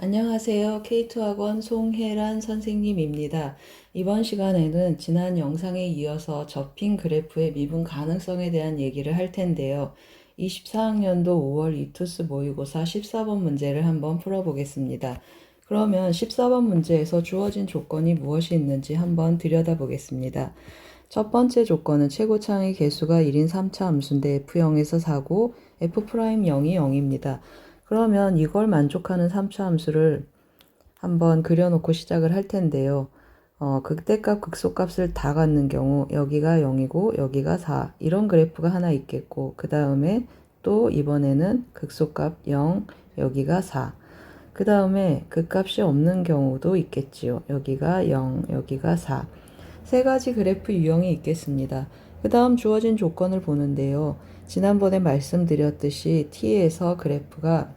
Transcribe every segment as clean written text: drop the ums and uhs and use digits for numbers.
안녕하세요. K2학원 송혜란 선생님입니다. 이번 시간에는 지난 영상에 이어서 접힌 그래프의 미분 가능성에 대한 얘기를 할 텐데요. 24학년도 5월 이투스 모의고사 14번 문제를 한번 풀어보겠습니다. 그러면 14번 문제에서 주어진 조건이 무엇이 있는지 한번 들여다보겠습니다. 첫 번째 조건은 최고차의 개수가 1인 3차 함수인데 F0에서 4고 F'0이 0입니다. 그러면 이걸 만족하는 3차 함수를 한번 그려놓고 시작을 할 텐데요. 극대값, 극소값을 다 갖는 경우 여기가 0이고 여기가 4 이런 그래프가 하나 있겠고 그 다음에 또 이번에는 극소값 0, 여기가 4 그 다음에 극값이 없는 경우도 있겠지요. 여기가 0, 여기가 4 세 가지 그래프 유형이 있겠습니다. 그 다음 주어진 조건을 보는데요. 지난번에 말씀드렸듯이 t에서 그래프가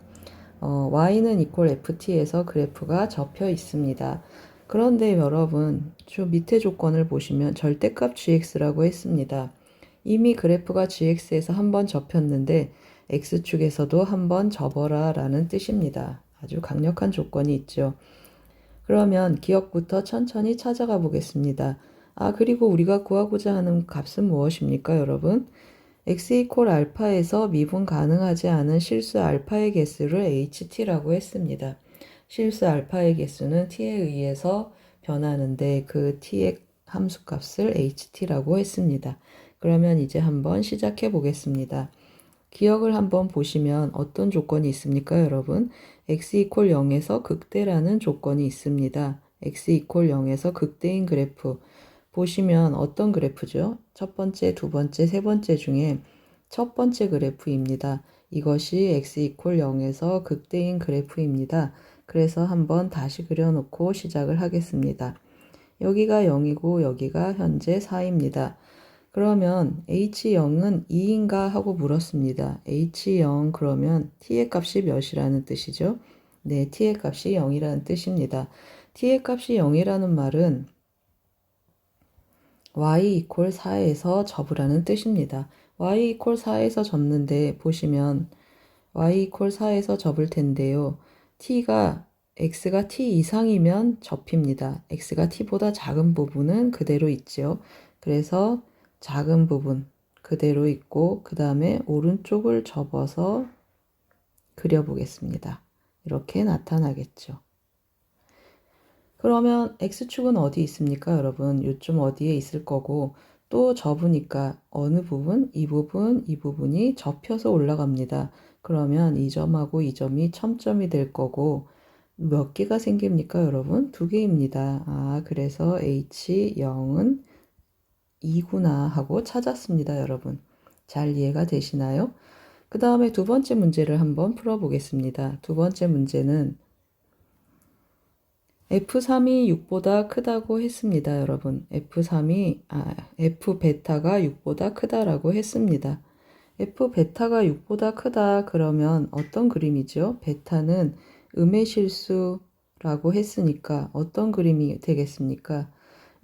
y는 equal ft에서 그래프가 접혀 있습니다. 그런데 여러분, 저 밑에 조건을 보시면 절대값 gx라고 했습니다. 이미 그래프가 gx에서 한번 접혔는데 x축에서도 한번 접어라 라는 뜻입니다. 아주 강력한 조건이 있죠. 그러면 기억부터 천천히 찾아가 보겠습니다. 그리고 우리가 구하고자 하는 값은 무엇입니까, 여러분? x 이퀄 알파에서 미분 가능하지 않은 실수 알파의 개수를 ht라고 했습니다. 실수 알파의 개수는 t에 의해서 변하는데 그 t의 함수값을 ht라고 했습니다. 그러면 이제 한번 시작해 보겠습니다. 기억을 한번 보시면 어떤 조건이 있습니까, 여러분? x 이퀄 0에서 극대라는 조건이 있습니다. x 이퀄 0에서 극대인 그래프. 보시면 어떤 그래프죠? 첫 번째, 두 번째, 세 번째 중에 첫 번째 그래프입니다. 이것이 x 이퀄 0에서 극대인 그래프입니다. 그래서 한번 다시 그려놓고 시작을 하겠습니다. 여기가 0이고 여기가 현재 4입니다. 그러면 h0은 2인가 하고 물었습니다. h0 그러면 t의 값이 몇이라는 뜻이죠? 네, t의 값이 0이라는 뜻입니다. t의 값이 0이라는 말은 y 이퀄 4에서 접으라는 뜻입니다. y 이퀄 4에서 접는데 보시면 y 이퀄 4에서 접을 텐데요. x가 t 이상이면 접힙니다. x가 t보다 작은 부분은 그대로 있죠. 그래서 작은 부분 그대로 있고 그 다음에 오른쪽을 접어서 그려보겠습니다. 이렇게 나타나겠죠. 그러면 x축은 어디 있습니까, 여러분? 요쯤 어디에 있을 거고 또 접으니까 어느 부분? 이 부분, 이 부분이 접혀서 올라갑니다. 그러면 이 점하고 이 점이 첨점이 될 거고 몇 개가 생깁니까, 여러분? 두 개입니다. 그래서 h0은 2구나 하고 찾았습니다, 여러분. 잘 이해가 되시나요? 그 다음에 두 번째 문제를 한번 풀어보겠습니다. 두 번째 문제는 F3이 6보다 크다고 했습니다, 여러분. F베타가 6보다 크다라고 했습니다. F베타가 6보다 크다 그러면 어떤 그림이죠? 베타는 음의 실수라고 했으니까 어떤 그림이 되겠습니까?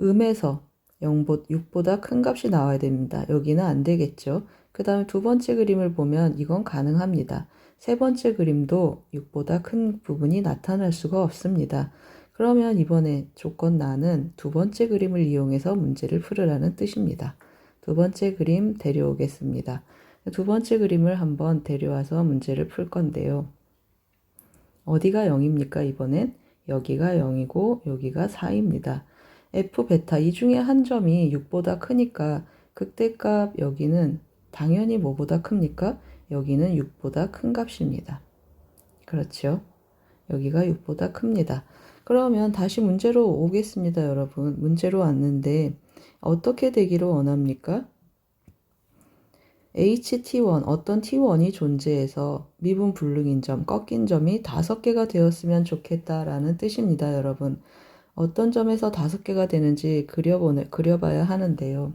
음에서 6보다 큰 값이 나와야 됩니다. 여기는 안 되겠죠. 그 다음에 두 번째 그림을 보면 이건 가능합니다. 세 번째 그림도 6보다 큰 부분이 나타날 수가 없습니다. 그러면 이번에 조건 나는 두 번째 그림을 이용해서 문제를 풀으라는 뜻입니다. 두 번째 그림 데려오겠습니다. 두 번째 그림을 한번 데려와서 문제를 풀 건데요. 어디가 0입니까, 이번엔? 여기가 0이고 여기가 4입니다. F베타 이 중에 한 점이 6보다 크니까 극대값 여기는 당연히 뭐보다 큽니까? 여기는 6보다 큰 값입니다. 그렇죠? 여기가 6보다 큽니다. 그러면 다시 문제로 오겠습니다, 여러분. 문제로 왔는데 어떻게 되기를 원합니까? HT1, 어떤 T1이 존재해서 미분 불능인 점, 꺾인 점이 5개가 되었으면 좋겠다라는 뜻입니다, 여러분. 어떤 점에서 5개가 되는지 그려봐야 하는데요.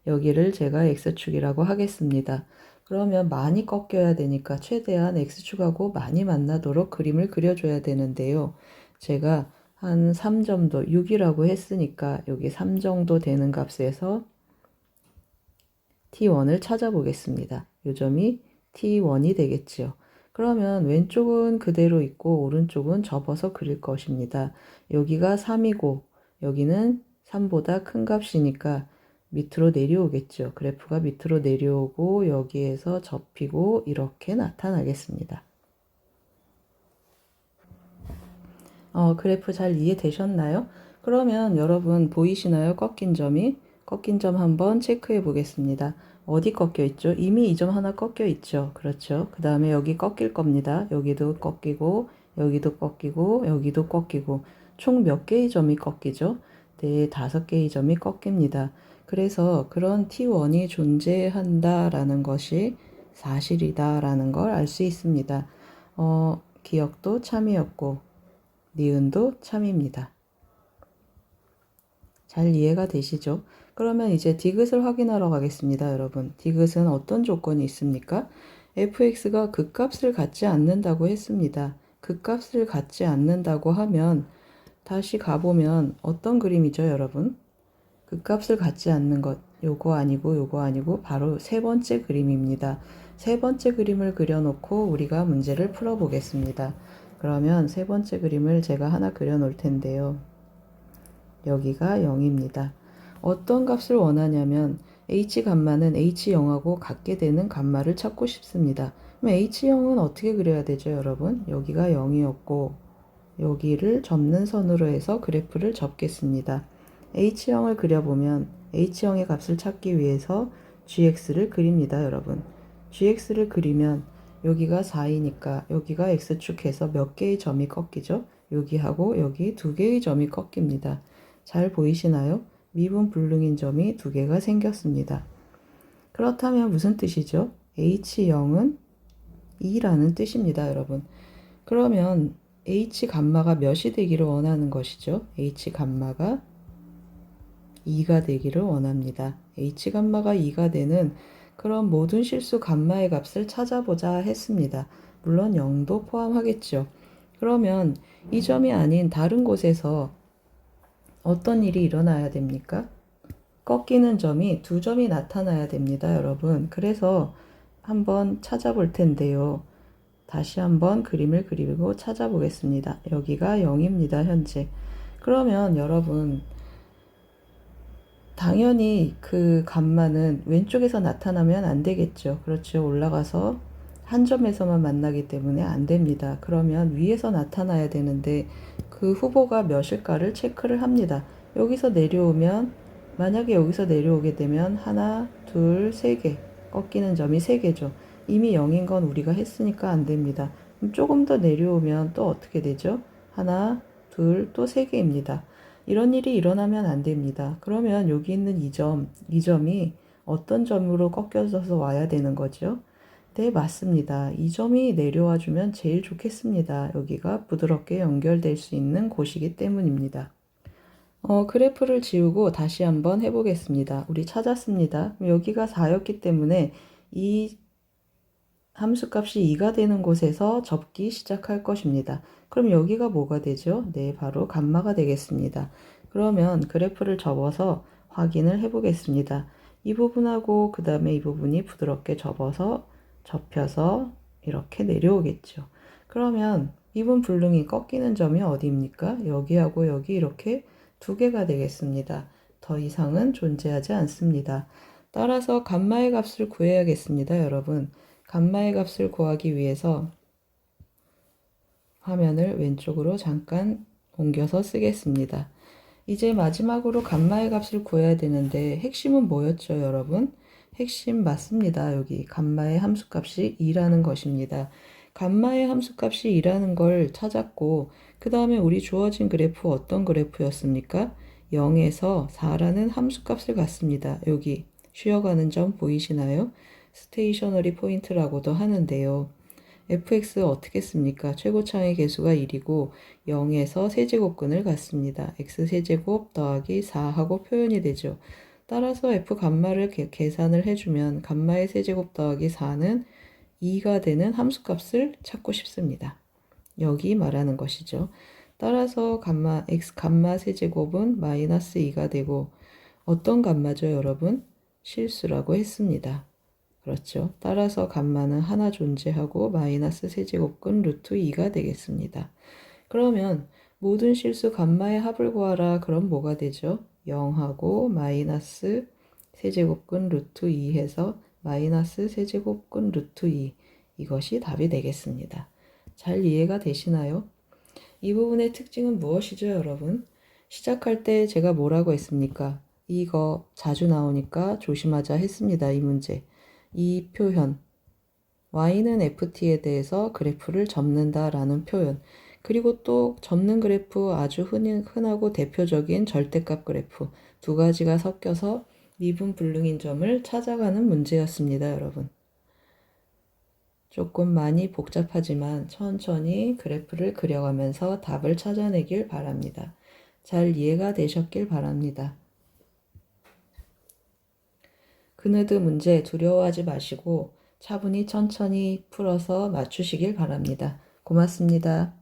여기를 제가 X축이라고 하겠습니다. 그러면 많이 꺾여야 되니까 최대한 X축하고 많이 만나도록 그림을 그려줘야 되는데요. 제가 한 3 정도, 6이라고 했으니까 여기 3 정도 되는 값에서 T1을 찾아보겠습니다. 요 점이 T1이 되겠지요. 그러면 왼쪽은 그대로 있고 오른쪽은 접어서 그릴 것입니다. 여기가 3이고 여기는 3보다 큰 값이니까 밑으로 내려오겠죠. 그래프가 밑으로 내려오고 여기에서 접히고 이렇게 나타나겠습니다. 그래프 잘 이해되셨나요? 그러면 여러분 보이시나요? 꺾인 점이? 꺾인 점 한번 체크해 보겠습니다. 어디 꺾여 있죠? 이미 이 점 하나 꺾여 있죠. 그렇죠. 그 다음에 여기 꺾일 겁니다. 여기도 꺾이고 여기도 꺾이고 여기도 꺾이고 총 몇 개의 점이 꺾이죠? 네, 5개의 점이 꺾입니다. 그래서 그런 T1이 존재한다라는 것이 사실이다라는 걸 알 수 있습니다. 기억도 참이었고 니은도 참입니다. 잘 이해가 되시죠? 그러면 이제 디귿을 확인하러 가겠습니다, 여러분. 디귿은 어떤 조건이 있습니까? fx가 극값을 갖지 않는다고 했습니다. 극값을 갖지 않는다고 하면 다시 가보면 어떤 그림이죠, 여러분? 극값을 갖지 않는 것, 요거 아니고 바로 세 번째 그림입니다. 세 번째 그림을 그려놓고 우리가 문제를 풀어보겠습니다. 그러면 세 번째 그림을 제가 하나 그려놓을 텐데요. 여기가 0입니다. 어떤 값을 원하냐면 h감마는 h0하고 같게 되는 감마를 찾고 싶습니다. 그럼 h0은 어떻게 그려야 되죠, 여러분? 여기가 0이었고 여기를 접는 선으로 해서 그래프를 접겠습니다. h0을 그려보면 h0의 값을 찾기 위해서 gx를 그립니다, 여러분. gx를 그리면 여기가 4이니까 여기가 x축해서 몇 개의 점이 꺾이죠? 여기하고 여기 2개의 점이 꺾입니다. 잘 보이시나요? 미분 불능인 점이 2개가 생겼습니다. 그렇다면 무슨 뜻이죠? h0은 2라는 뜻입니다, 여러분. 그러면 h 감마가 몇이 되기를 원하는 것이죠? h 감마가 2가 되기를 원합니다. h 감마가 2가 되는 그런 모든 실수 감마의 값을 찾아보자 했습니다. 물론 0도 포함하겠죠. 그러면 이 점이 아닌 다른 곳에서 어떤 일이 일어나야 됩니까? 꺾이는 점이 2점이 나타나야 됩니다, 여러분. 그래서 한번 찾아볼 텐데요. 다시 한번 그림을 그리고 찾아보겠습니다. 여기가 0입니다, 현재. 그러면 여러분, 당연히 그 감마는 왼쪽에서 나타나면 안 되겠죠. 그렇죠. 올라가서 한 점에서만 만나기 때문에 안 됩니다. 그러면 위에서 나타나야 되는데 그 후보가 몇일까를 체크를 합니다. 여기서 내려오면 만약에 여기서 내려오게 되면 하나, 둘, 세 개 꺾이는 점이 3개죠. 이미 0인 건 우리가 했으니까 안 됩니다. 그럼 조금 더 내려오면 또 어떻게 되죠? 하나, 둘, 또 3개입니다. 이런 일이 일어나면 안 됩니다. 그러면 여기 있는 이 점이 어떤 점으로 꺾여져서 와야 되는 거죠? 네, 맞습니다. 이 점이 내려와 주면 제일 좋겠습니다. 여기가 부드럽게 연결될 수 있는 곳이기 때문입니다. 그래프를 지우고 다시 한번 해보겠습니다. 우리 찾았습니다. 여기가 4였기 때문에 이 함수값이 2가 되는 곳에서 접기 시작할 것입니다. 그럼 여기가 뭐가 되죠? 네, 바로 감마가 되겠습니다. 그러면 그래프를 접어서 확인을 해보겠습니다. 이 부분하고 그 다음에 이 부분이 부드럽게 접혀서 이렇게 내려오겠죠. 그러면 미분 불능이 꺾이는 점이 어디입니까? 여기하고 여기 이렇게 2개가 되겠습니다. 더 이상은 존재하지 않습니다. 따라서 감마의 값을 구해야겠습니다, 여러분. 감마의 값을 구하기 위해서 화면을 왼쪽으로 잠깐 옮겨서 쓰겠습니다. 이제 마지막으로 감마의 값을 구해야 되는데 핵심은 뭐였죠, 여러분? 핵심 맞습니다. 여기 감마의 함수값이 2라는 것입니다. 감마의 함수값이 2라는 걸 찾았고 그 다음에 우리 주어진 그래프 어떤 그래프였습니까? 0에서 4라는 함수값을 갖습니다. 여기 쉬어가는 점 보이시나요? 스테이셔너리 포인트라고도 하는데요. fx 어떻게 씁니까? 최고차의 개수가 1이고 0에서 세제곱근을 갖습니다. x세제곱 더하기 4하고 표현이 되죠. 따라서 f 감마를 계산을 해주면 감마의 세제곱 더하기 4는 2가 되는 함수값을 찾고 싶습니다. 여기 말하는 것이죠. 따라서 x 감마 세제곱은 마이너스 2가 되고 어떤 감마죠, 여러분? 실수라고 했습니다. 그렇죠. 따라서 감마는 하나 존재하고 마이너스 세제곱근 루트 2가 되겠습니다. 그러면 모든 실수 감마의 합을 구하라. 그럼 뭐가 되죠? 0하고 마이너스 세제곱근 루트 2 해서 마이너스 세제곱근 루트 2. 이것이 답이 되겠습니다. 잘 이해가 되시나요? 이 부분의 특징은 무엇이죠, 여러분? 시작할 때 제가 뭐라고 했습니까? 이거 자주 나오니까 조심하자 했습니다, 이 문제. 이 표현, y는 ft에 대해서 그래프를 접는다라는 표현, 그리고 또 접는 그래프 아주 흔하고 대표적인 절대값 그래프 두 가지가 섞여서 미분불능인 점을 찾아가는 문제였습니다, 여러분. 조금 많이 복잡하지만 천천히 그래프를 그려가면서 답을 찾아내길 바랍니다. 잘 이해가 되셨길 바랍니다. 그네드 문제 두려워하지 마시고 차분히 천천히 풀어서 맞추시길 바랍니다. 고맙습니다.